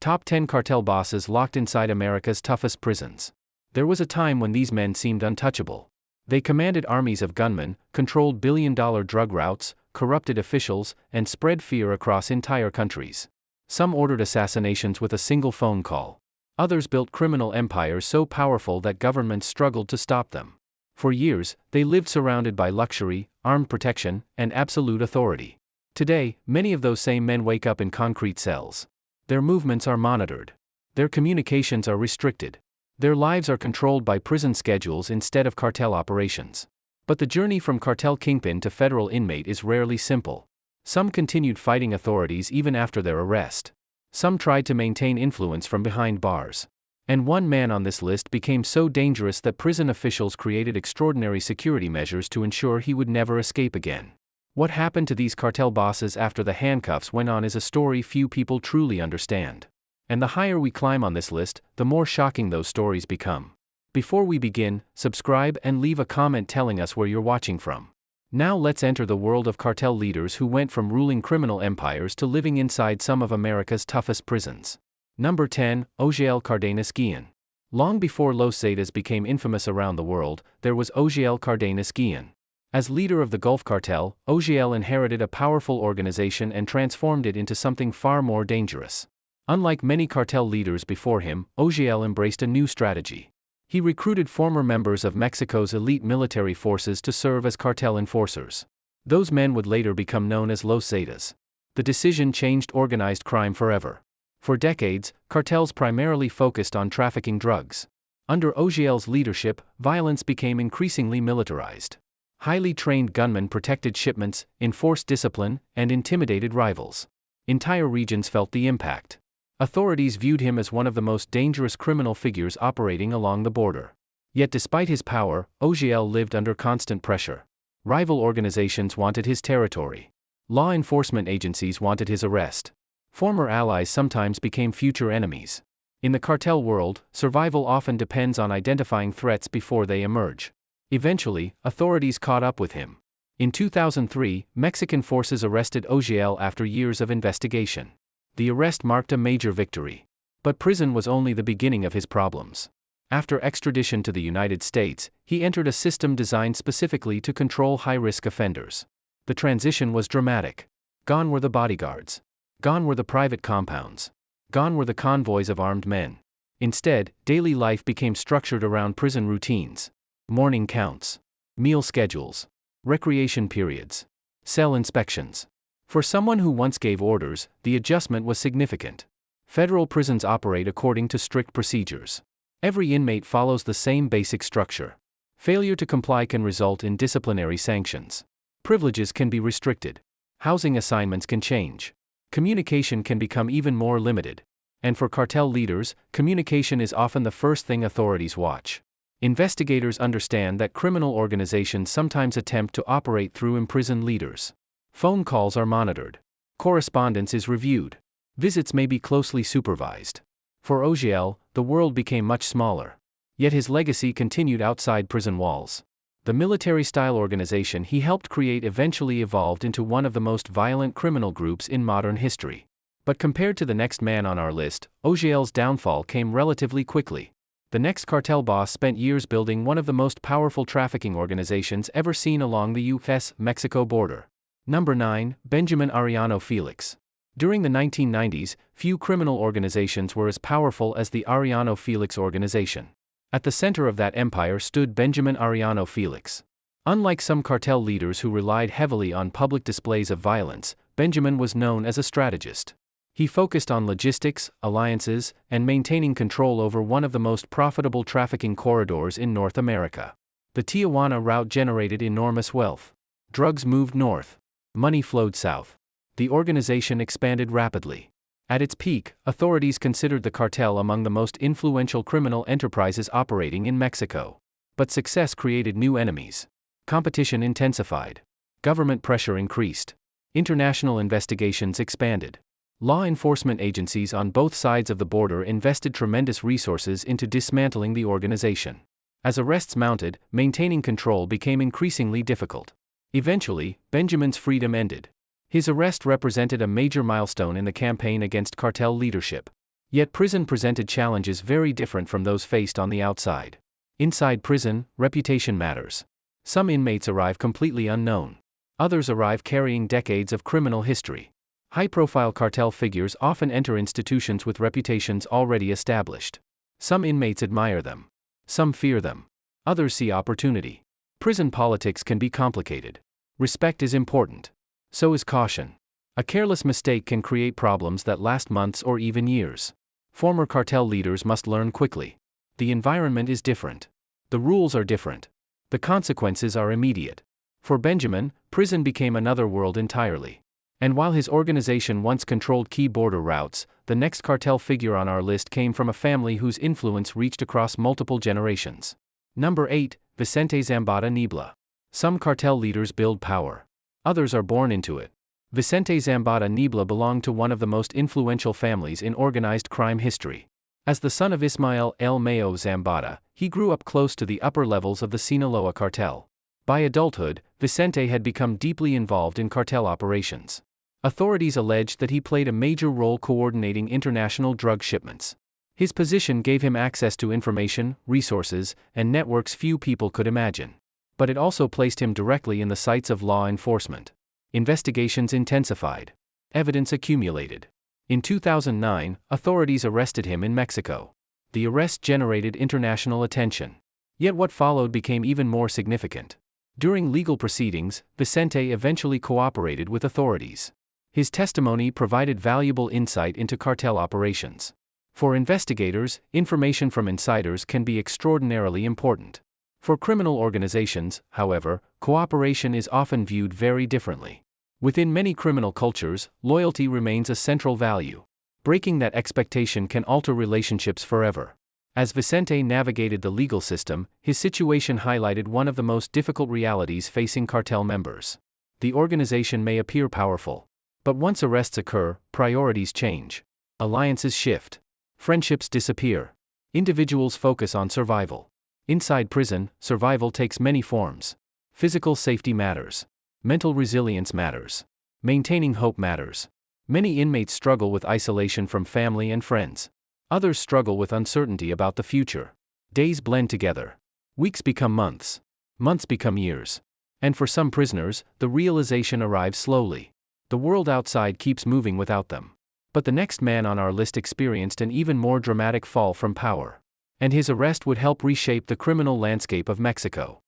Top 10 cartel bosses locked inside America's toughest prisons. There was a time when these men seemed untouchable. They commanded armies of gunmen, controlled billion-dollar drug routes, corrupted officials, and spread fear across entire countries. Some ordered assassinations with a single phone call. Others built criminal empires so powerful that governments struggled to stop them. For years, they lived surrounded by luxury, armed protection, and absolute authority. Today, many of those same men wake up in concrete cells. Their movements are monitored. Their communications are restricted. Their lives are controlled by prison schedules instead of cartel operations. But the journey from cartel kingpin to federal inmate is rarely simple. Some continued fighting authorities even after their arrest. Some tried to maintain influence from behind bars. And one man on this list became so dangerous that prison officials created extraordinary security measures to ensure he would never escape again. What happened to these cartel bosses after the handcuffs went on is a story few people truly understand. And the higher we climb on this list, the more shocking those stories become. Before we begin, subscribe and leave a comment telling us where you're watching from. Now let's enter the world of cartel leaders who went from ruling criminal empires to living inside some of America's toughest prisons. Number 10, Osiel Cárdenas Guillén. Long before Los Zetas became infamous around the world, there was Osiel Cárdenas Guillén. As leader of the Gulf Cartel, Osiel inherited a powerful organization and transformed it into something far more dangerous. Unlike many cartel leaders before him, Osiel embraced a new strategy. He recruited former members of Mexico's elite military forces to serve as cartel enforcers. Those men would later become known as Los Zetas. The decision changed organized crime forever. For decades, cartels primarily focused on trafficking drugs. Under Osiel's leadership, violence became increasingly militarized. Highly trained gunmen protected shipments, enforced discipline, and intimidated rivals. Entire regions felt the impact. Authorities viewed him as one of the most dangerous criminal figures operating along the border. Yet despite his power, Osiel lived under constant pressure. Rival organizations wanted his territory. Law enforcement agencies wanted his arrest. Former allies sometimes became future enemies. In the cartel world, survival often depends on identifying threats before they emerge. Eventually, authorities caught up with him. In 2003, Mexican forces arrested Osiel after years of investigation. The arrest marked a major victory. But prison was only the beginning of his problems. After extradition to the United States, he entered a system designed specifically to control high-risk offenders. The transition was dramatic. Gone were the bodyguards. Gone were the private compounds. Gone were the convoys of armed men. Instead, daily life became structured around prison routines. Morning counts. Meal schedules. Recreation periods. Cell inspections. For someone who once gave orders, the adjustment was significant. Federal prisons operate according to strict procedures. Every inmate follows the same basic structure. Failure to comply can result in disciplinary sanctions. Privileges can be restricted. Housing assignments can change. Communication can become even more limited. And for cartel leaders, communication is often the first thing authorities watch. Investigators understand that criminal organizations sometimes attempt to operate through imprisoned leaders. Phone calls are monitored. Correspondence is reviewed. Visits may be closely supervised. For Osiel, the world became much smaller. Yet his legacy continued outside prison walls. The military-style organization he helped create eventually evolved into one of the most violent criminal groups in modern history. But compared to the next man on our list, Osiel's downfall came relatively quickly. The next cartel boss spent years building one of the most powerful trafficking organizations ever seen along the U.S.-Mexico border. Number 9, Benjamin Arellano Felix. During the 1990s, few criminal organizations were as powerful as the Arellano Felix organization. At the center of that empire stood Benjamin Arellano Felix. Unlike some cartel leaders who relied heavily on public displays of violence, Benjamin was known as a strategist. He focused on logistics, alliances, and maintaining control over one of the most profitable trafficking corridors in North America. The Tijuana route generated enormous wealth. Drugs moved north. Money flowed south. The organization expanded rapidly. At its peak, authorities considered the cartel among the most influential criminal enterprises operating in Mexico. But success created new enemies. Competition intensified. Government pressure increased. International investigations expanded. Law enforcement agencies on both sides of the border invested tremendous resources into dismantling the organization. As arrests mounted, maintaining control became increasingly difficult. Eventually, Benjamin's freedom ended. His arrest represented a major milestone in the campaign against cartel leadership. Yet prison presented challenges very different from those faced on the outside. Inside prison, reputation matters. Some inmates arrive completely unknown. Others arrive carrying decades of criminal history. High-profile cartel figures often enter institutions with reputations already established. Some inmates admire them. Some fear them. Others see opportunity. Prison politics can be complicated. Respect is important. So is caution. A careless mistake can create problems that last months or even years. Former cartel leaders must learn quickly. The environment is different. The rules are different. The consequences are immediate. For Benjamin, prison became another world entirely. And while his organization once controlled key border routes, the next cartel figure on our list came from a family whose influence reached across multiple generations. Number 8, Vicente Zambada Niebla. Some cartel leaders build power. Others are born into it. Vicente Zambada Niebla belonged to one of the most influential families in organized crime history. As the son of Ismael El Mayo Zambada, he grew up close to the upper levels of the Sinaloa cartel. By adulthood, Vicente had become deeply involved in cartel operations. Authorities alleged that he played a major role coordinating international drug shipments. His position gave him access to information, resources, and networks few people could imagine. But it also placed him directly in the sights of law enforcement. Investigations intensified. Evidence accumulated. In 2009, authorities arrested him in Mexico. The arrest generated international attention. Yet what followed became even more significant. During legal proceedings, Vicente eventually cooperated with authorities. His testimony provided valuable insight into cartel operations. For investigators, information from insiders can be extraordinarily important. For criminal organizations, however, cooperation is often viewed very differently. Within many criminal cultures, loyalty remains a central value. Breaking that expectation can alter relationships forever. As Vicente navigated the legal system, his situation highlighted one of the most difficult realities facing cartel members. The organization may appear powerful. But once arrests occur, priorities change. Alliances shift. Friendships disappear. Individuals focus on survival. Inside prison, survival takes many forms. Physical safety matters. Mental resilience matters. Maintaining hope matters. Many inmates struggle with isolation from family and friends. Others struggle with uncertainty about the future. Days blend together. Weeks become months. Months become years. And for some prisoners, the realization arrives slowly. The world outside keeps moving without them. But the next man on our list experienced an even more dramatic fall from power. And his arrest would help reshape the criminal landscape of Mexico.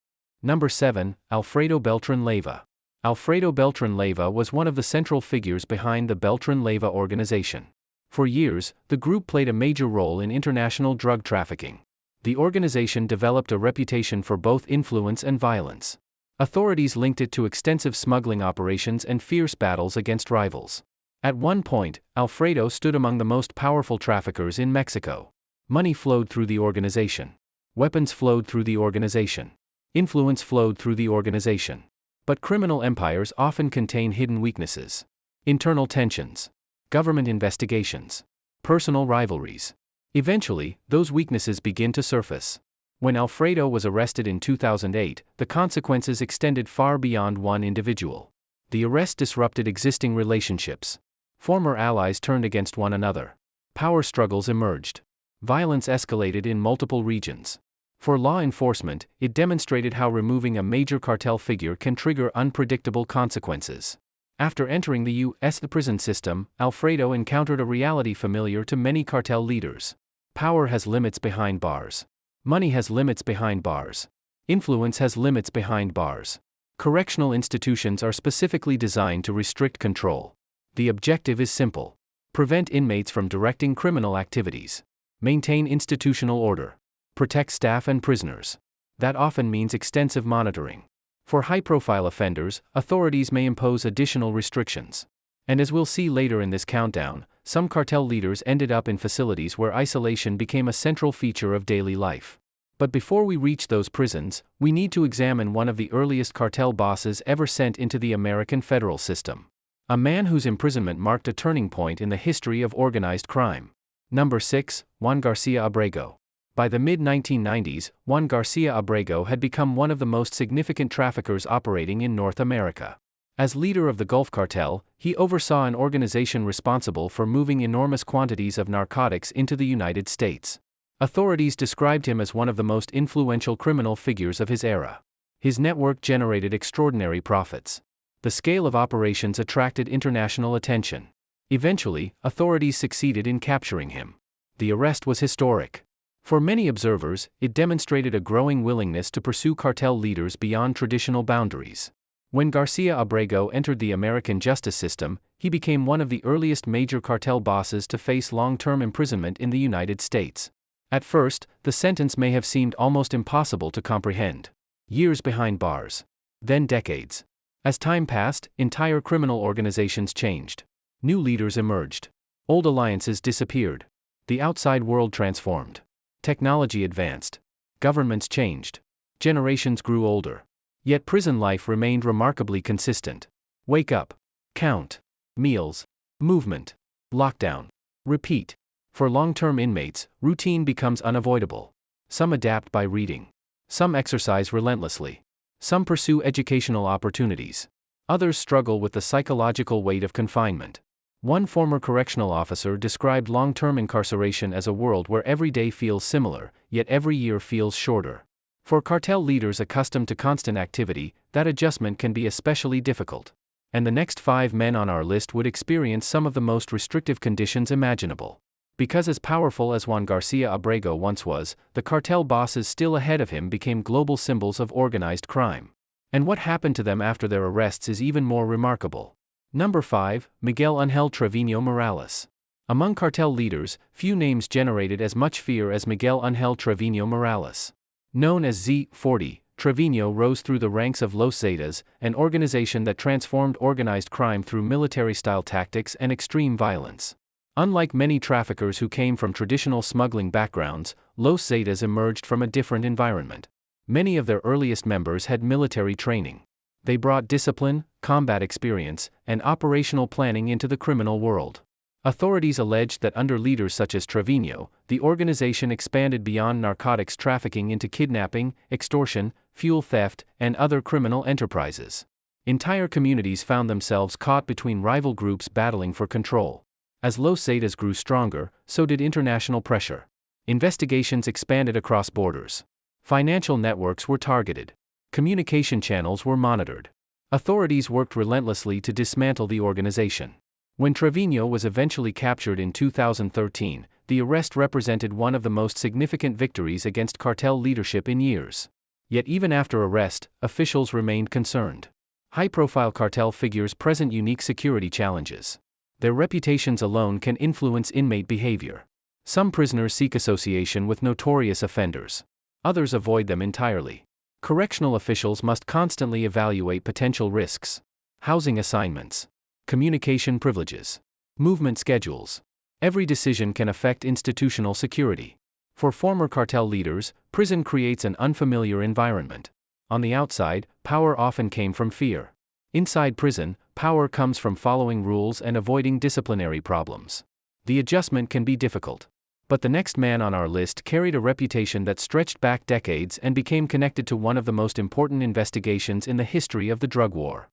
Number 7, Alfredo Beltran Leyva. Alfredo Beltran Leyva was one of the central figures behind the Beltran Leyva organization. For years, the group played a major role in international drug trafficking. The organization developed a reputation for both influence and violence. Authorities linked it to extensive smuggling operations and fierce battles against rivals. At one point, Alfredo stood among the most powerful traffickers in Mexico. Money flowed through the organization. Weapons flowed through the organization. Influence flowed through the organization. But criminal empires often contain hidden weaknesses. Internal tensions. Government investigations. Personal rivalries. Eventually, those weaknesses begin to surface. When Alfredo was arrested in 2008, the consequences extended far beyond one individual. The arrest disrupted existing relationships. Former allies turned against one another. Power struggles emerged. Violence escalated in multiple regions. For law enforcement, it demonstrated how removing a major cartel figure can trigger unpredictable consequences. After entering the U.S. prison system, Alfredo encountered a reality familiar to many cartel leaders. Power has limits behind bars. Money has limits behind bars. Influence has limits behind bars. Correctional institutions are specifically designed to restrict control. The objective is simple: prevent inmates from directing criminal activities. Maintain institutional order. Protect staff and prisoners. That often means extensive monitoring. For high-profile offenders, authorities may impose additional restrictions. And as we'll see later in this countdown, some cartel leaders ended up in facilities where isolation became a central feature of daily life. But before we reach those prisons, we need to examine one of the earliest cartel bosses ever sent into the American federal system. A man whose imprisonment marked a turning point in the history of organized crime. Number 6, Juan Garcia Abrego. By the mid-1990s, Juan Garcia Abrego had become one of the most significant traffickers operating in North America. As leader of the Gulf Cartel, he oversaw an organization responsible for moving enormous quantities of narcotics into the United States. Authorities described him as one of the most influential criminal figures of his era. His network generated extraordinary profits. The scale of operations attracted international attention. Eventually, authorities succeeded in capturing him. The arrest was historic. For many observers, it demonstrated a growing willingness to pursue cartel leaders beyond traditional boundaries. When Garcia Abrego entered the American justice system, he became one of the earliest major cartel bosses to face long-term imprisonment in the United States. At first, the sentence may have seemed almost impossible to comprehend. Years behind bars. Then decades. As time passed, entire criminal organizations changed. New leaders emerged. Old alliances disappeared. The outside world transformed. Technology advanced. Governments changed. Generations grew older. Yet prison life remained remarkably consistent. Wake up. Count. Meals. Movement. Lockdown. Repeat. For long-term inmates, routine becomes unavoidable. Some adapt by reading. Some exercise relentlessly. Some pursue educational opportunities. Others struggle with the psychological weight of confinement. One former correctional officer described long-term incarceration as a world where every day feels similar, yet every year feels shorter. For cartel leaders accustomed to constant activity, that adjustment can be especially difficult. And the next 5 men on our list would experience some of the most restrictive conditions imaginable. Because as powerful as Juan Garcia Abrego once was, the cartel bosses still ahead of him became global symbols of organized crime. And what happened to them after their arrests is even more remarkable. Number 5, Miguel Ángel Treviño Morales. Among cartel leaders, few names generated as much fear as Miguel Ángel Treviño Morales. Known as Z40, Treviño rose through the ranks of Los Zetas, an organization that transformed organized crime through military-style tactics and extreme violence. Unlike many traffickers who came from traditional smuggling backgrounds, Los Zetas emerged from a different environment. Many of their earliest members had military training. They brought discipline, combat experience, and operational planning into the criminal world. Authorities alleged that under leaders such as Treviño, the organization expanded beyond narcotics trafficking into kidnapping, extortion, fuel theft, and other criminal enterprises. Entire communities found themselves caught between rival groups battling for control. As Los Zetas grew stronger, so did international pressure. Investigations expanded across borders. Financial networks were targeted. Communication channels were monitored. Authorities worked relentlessly to dismantle the organization. When Treviño was eventually captured in 2013, the arrest represented one of the most significant victories against cartel leadership in years. Yet even after arrest, officials remained concerned. High-profile cartel figures present unique security challenges. Their reputations alone can influence inmate behavior. Some prisoners seek association with notorious offenders. Others avoid them entirely. Correctional officials must constantly evaluate potential risks. Housing assignments. Communication privileges. Movement schedules. Every decision can affect institutional security. For former cartel leaders, prison creates an unfamiliar environment. On the outside, power often came from fear. Inside prison, power comes from following rules and avoiding disciplinary problems. The adjustment can be difficult. But the next man on our list carried a reputation that stretched back decades and became connected to one of the most important investigations in the history of the drug war.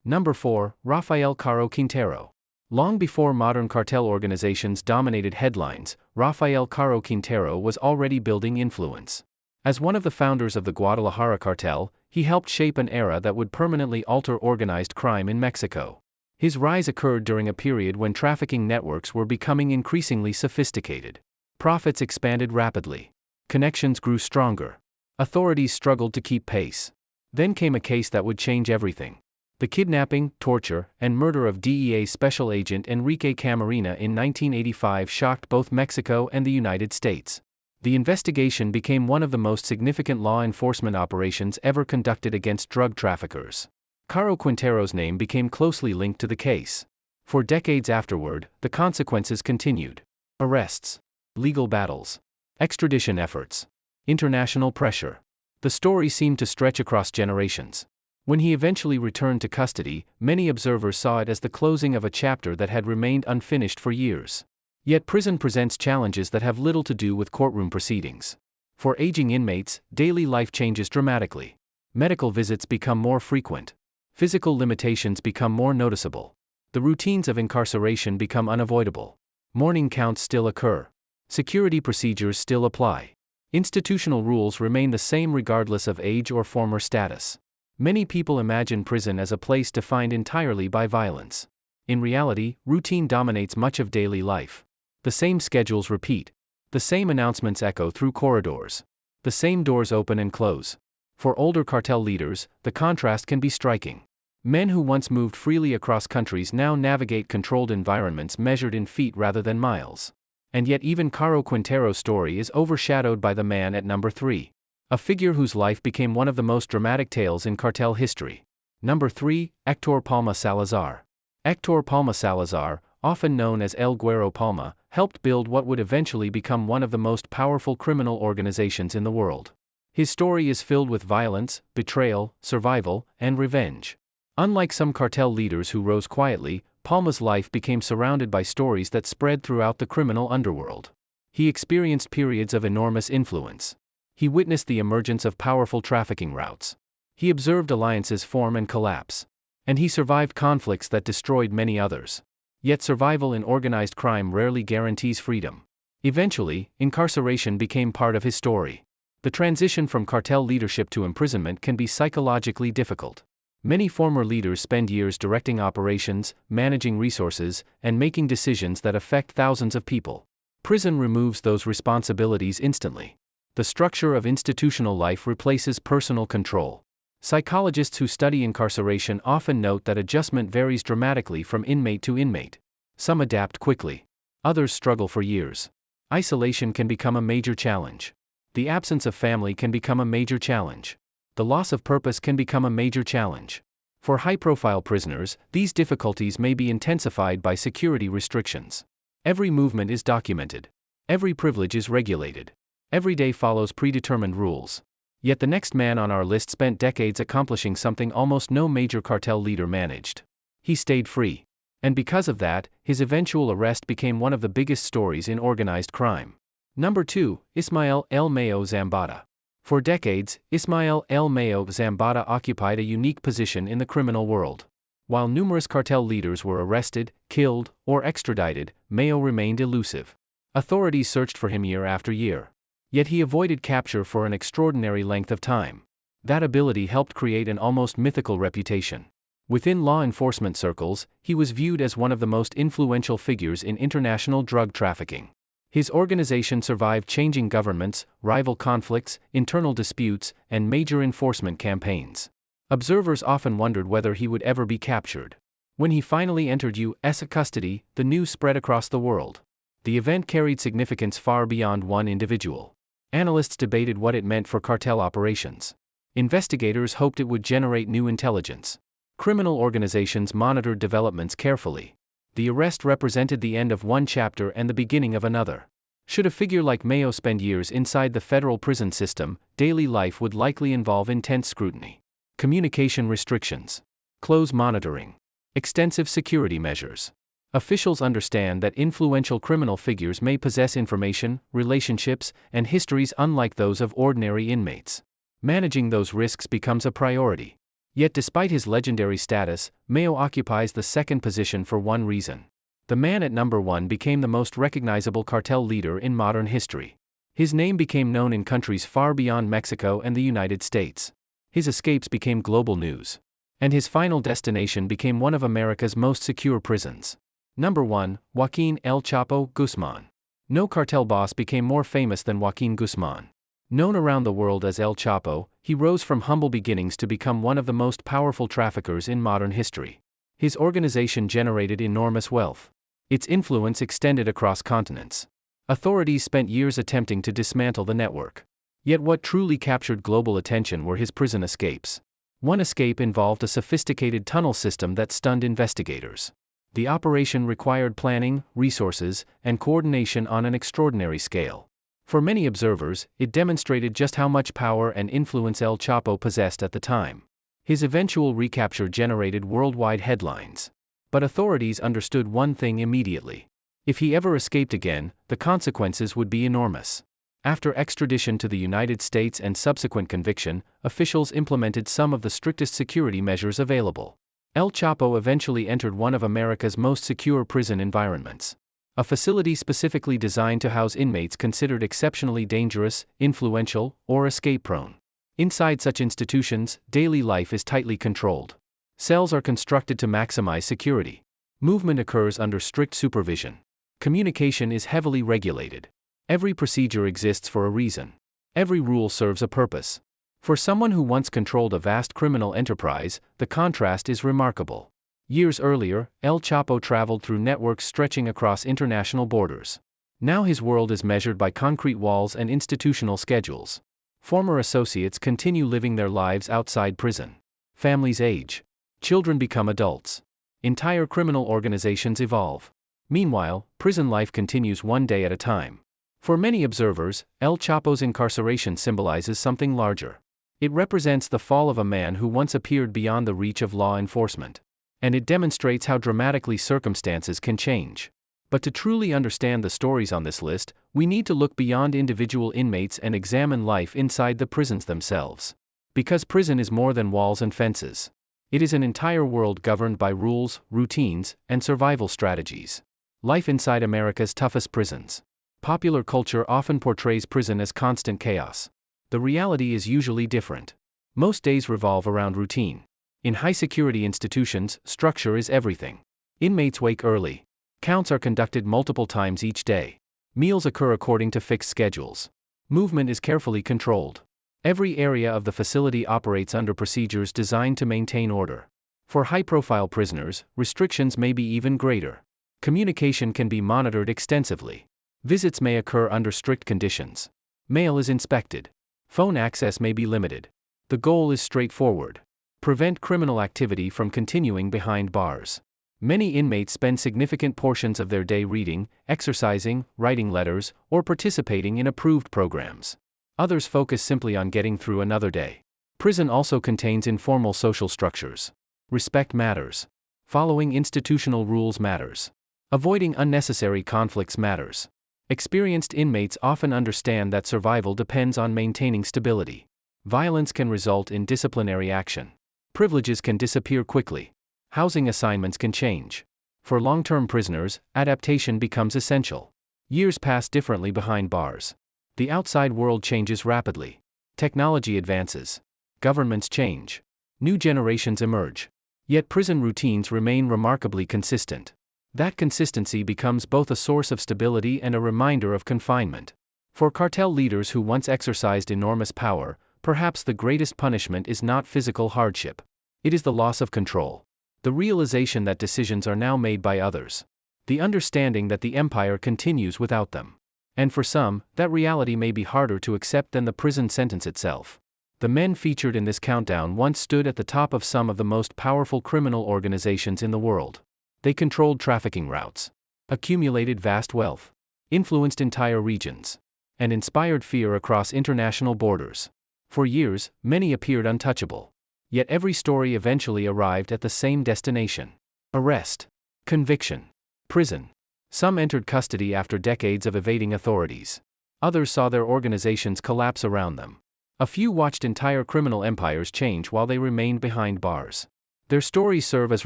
Number 4, Rafael Caro Quintero. Long before modern cartel organizations dominated headlines, Rafael Caro Quintero was already building influence. As one of the founders of the Guadalajara cartel, he helped shape an era that would permanently alter organized crime in Mexico. His rise occurred during a period when trafficking networks were becoming increasingly sophisticated. Profits expanded rapidly. Connections grew stronger. Authorities struggled to keep pace. Then came a case that would change everything. The kidnapping, torture, and murder of DEA Special Agent Enrique Camarena in 1985 shocked both Mexico and the United States. The investigation became one of the most significant law enforcement operations ever conducted against drug traffickers. Caro Quintero's name became closely linked to the case. For decades afterward, the consequences continued. Arrests. Legal battles. Extradition efforts. International pressure. The story seemed to stretch across generations. When he eventually returned to custody, many observers saw it as the closing of a chapter that had remained unfinished for years. Yet prison presents challenges that have little to do with courtroom proceedings. For aging inmates, daily life changes dramatically. Medical visits become more frequent. Physical limitations become more noticeable. The routines of incarceration become unavoidable. Morning counts still occur. Security procedures still apply. Institutional rules remain the same regardless of age or former status. Many people imagine prison as a place defined entirely by violence. In reality, routine dominates much of daily life. The same schedules repeat. The same announcements echo through corridors. The same doors open and close. For older cartel leaders, the contrast can be striking. Men who once moved freely across countries now navigate controlled environments measured in feet rather than miles. And yet even Caro Quintero's story is overshadowed by the man at number 3. A figure whose life became one of the most dramatic tales in cartel history. Number 3, Hector Palma Salazar. Hector Palma Salazar, often known as El Güero Palma, helped build what would eventually become one of the most powerful criminal organizations in the world. His story is filled with violence, betrayal, survival, and revenge. Unlike some cartel leaders who rose quietly, Palma's life became surrounded by stories that spread throughout the criminal underworld. He experienced periods of enormous influence. He witnessed the emergence of powerful trafficking routes. He observed alliances form and collapse. And he survived conflicts that destroyed many others. Yet survival in organized crime rarely guarantees freedom. Eventually, incarceration became part of his story. The transition from cartel leadership to imprisonment can be psychologically difficult. Many former leaders spend years directing operations, managing resources, and making decisions that affect thousands of people. Prison removes those responsibilities instantly. The structure of institutional life replaces personal control. Psychologists who study incarceration often note that adjustment varies dramatically from inmate to inmate. Some adapt quickly. Others struggle for years. Isolation can become a major challenge. The absence of family can become a major challenge. The loss of purpose can become a major challenge. For high-profile prisoners, these difficulties may be intensified by security restrictions. Every movement is documented. Every privilege is regulated. Every day follows predetermined rules. Yet the next man on our list spent decades accomplishing something almost no major cartel leader managed. He stayed free. And because of that, his eventual arrest became one of the biggest stories in organized crime. Number 2, Ismael El Mayo Zambada. For decades, Ismael El Mayo Zambada occupied a unique position in the criminal world. While numerous cartel leaders were arrested, killed, or extradited, Mayo remained elusive. Authorities searched for him year after year. Yet he avoided capture for an extraordinary length of time. That ability helped create an almost mythical reputation. Within law enforcement circles, he was viewed as one of the most influential figures in international drug trafficking. His organization survived changing governments, rival conflicts, internal disputes, and major enforcement campaigns. Observers often wondered whether he would ever be captured. When he finally entered U.S. custody, the news spread across the world. The event carried significance far beyond one individual. Analysts debated what it meant for cartel operations. Investigators hoped it would generate new intelligence. Criminal organizations monitored developments carefully. The arrest represented the end of one chapter and the beginning of another. Should a figure like Mayo spend years inside the federal prison system, daily life would likely involve intense scrutiny. Communication restrictions. Close monitoring. Extensive security measures. Officials understand that influential criminal figures may possess information, relationships, and histories unlike those of ordinary inmates. Managing those risks becomes a priority. Yet despite his legendary status, Mayo occupies the second position for one reason. The man at number 1 became the most recognizable cartel leader in modern history. His name became known in countries far beyond Mexico and the United States. His escapes became global news. And his final destination became one of America's most secure prisons. Number 1, Joaquín El Chapo Guzmán. No cartel boss became more famous than Joaquín Guzmán. Known around the world as El Chapo, he rose from humble beginnings to become one of the most powerful traffickers in modern history. His organization generated enormous wealth. Its influence extended across continents. Authorities spent years attempting to dismantle the network. Yet what truly captured global attention were his prison escapes. One escape involved a sophisticated tunnel system that stunned investigators. The operation required planning, resources, and coordination on an extraordinary scale. For many observers, it demonstrated just how much power and influence El Chapo possessed at the time. His eventual recapture generated worldwide headlines. But authorities understood one thing immediately. If he ever escaped again, the consequences would be enormous. After extradition to the United States and subsequent conviction, officials implemented some of the strictest security measures available. El Chapo eventually entered one of America's most secure prison environments. A facility specifically designed to house inmates considered exceptionally dangerous, influential, or escape-prone. Inside such institutions, daily life is tightly controlled. Cells are constructed to maximize security. Movement occurs under strict supervision. Communication is heavily regulated. Every procedure exists for a reason. Every rule serves a purpose. For someone who once controlled a vast criminal enterprise, the contrast is remarkable. Years earlier, El Chapo traveled through networks stretching across international borders. Now his world is measured by concrete walls and institutional schedules. Former associates continue living their lives outside prison. Families age. Children become adults. Entire criminal organizations evolve. Meanwhile, prison life continues one day at a time. For many observers, El Chapo's incarceration symbolizes something larger. It represents the fall of a man who once appeared beyond the reach of law enforcement. And it demonstrates how dramatically circumstances can change. But to truly understand the stories on this list, we need to look beyond individual inmates and examine life inside the prisons themselves. Because prison is more than walls and fences. It is an entire world governed by rules, routines, and survival strategies. Life inside America's toughest prisons. Popular culture often portrays prison as constant chaos. The reality is usually different. Most days revolve around routine. In high-security institutions, structure is everything. Inmates wake early. Counts are conducted multiple times each day. Meals occur according to fixed schedules. Movement is carefully controlled. Every area of the facility operates under procedures designed to maintain order. For high-profile prisoners, restrictions may be even greater. Communication can be monitored extensively. Visits may occur under strict conditions. Mail is inspected. Phone access may be limited. The goal is straightforward. Prevent criminal activity from continuing behind bars. Many inmates spend significant portions of their day reading, exercising, writing letters, or participating in approved programs. Others focus simply on getting through another day. Prison also contains informal social structures. Respect matters. Following institutional rules matters. Avoiding unnecessary conflicts matters. Experienced inmates often understand that survival depends on maintaining stability. Violence can result in disciplinary action. Privileges can disappear quickly. Housing assignments can change. For long-term prisoners, adaptation becomes essential. Years pass differently behind bars. The outside world changes rapidly. Technology advances. Governments change. New generations emerge. Yet prison routines remain remarkably consistent. That consistency becomes both a source of stability and a reminder of confinement. For cartel leaders who once exercised enormous power, perhaps the greatest punishment is not physical hardship. It is the loss of control. The realization that decisions are now made by others. The understanding that the empire continues without them. And for some, that reality may be harder to accept than the prison sentence itself. The men featured in this countdown once stood at the top of some of the most powerful criminal organizations in the world. They controlled trafficking routes, accumulated vast wealth, influenced entire regions, and inspired fear across international borders. For years, many appeared untouchable. Yet every story eventually arrived at the same destination. Arrest. Conviction. Prison. Some entered custody after decades of evading authorities. Others saw their organizations collapse around them. A few watched entire criminal empires change while they remained behind bars. Their stories serve as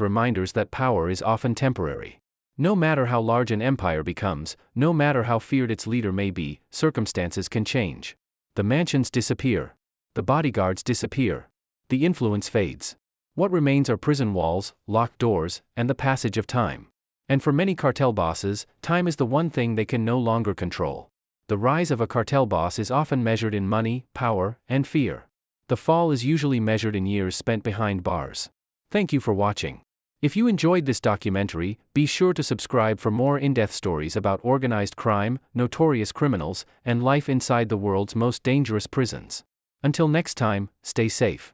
reminders that power is often temporary. No matter how large an empire becomes, no matter how feared its leader may be, circumstances can change. The mansions disappear. The bodyguards disappear. The influence fades. What remains are prison walls, locked doors, and the passage of time. And for many cartel bosses, time is the one thing they can no longer control. The rise of a cartel boss is often measured in money, power, and fear. The fall is usually measured in years spent behind bars. Thank you for watching. If you enjoyed this documentary, be sure to subscribe for more in-depth stories about organized crime, notorious criminals, and life inside the world's most dangerous prisons. Until next time, stay safe.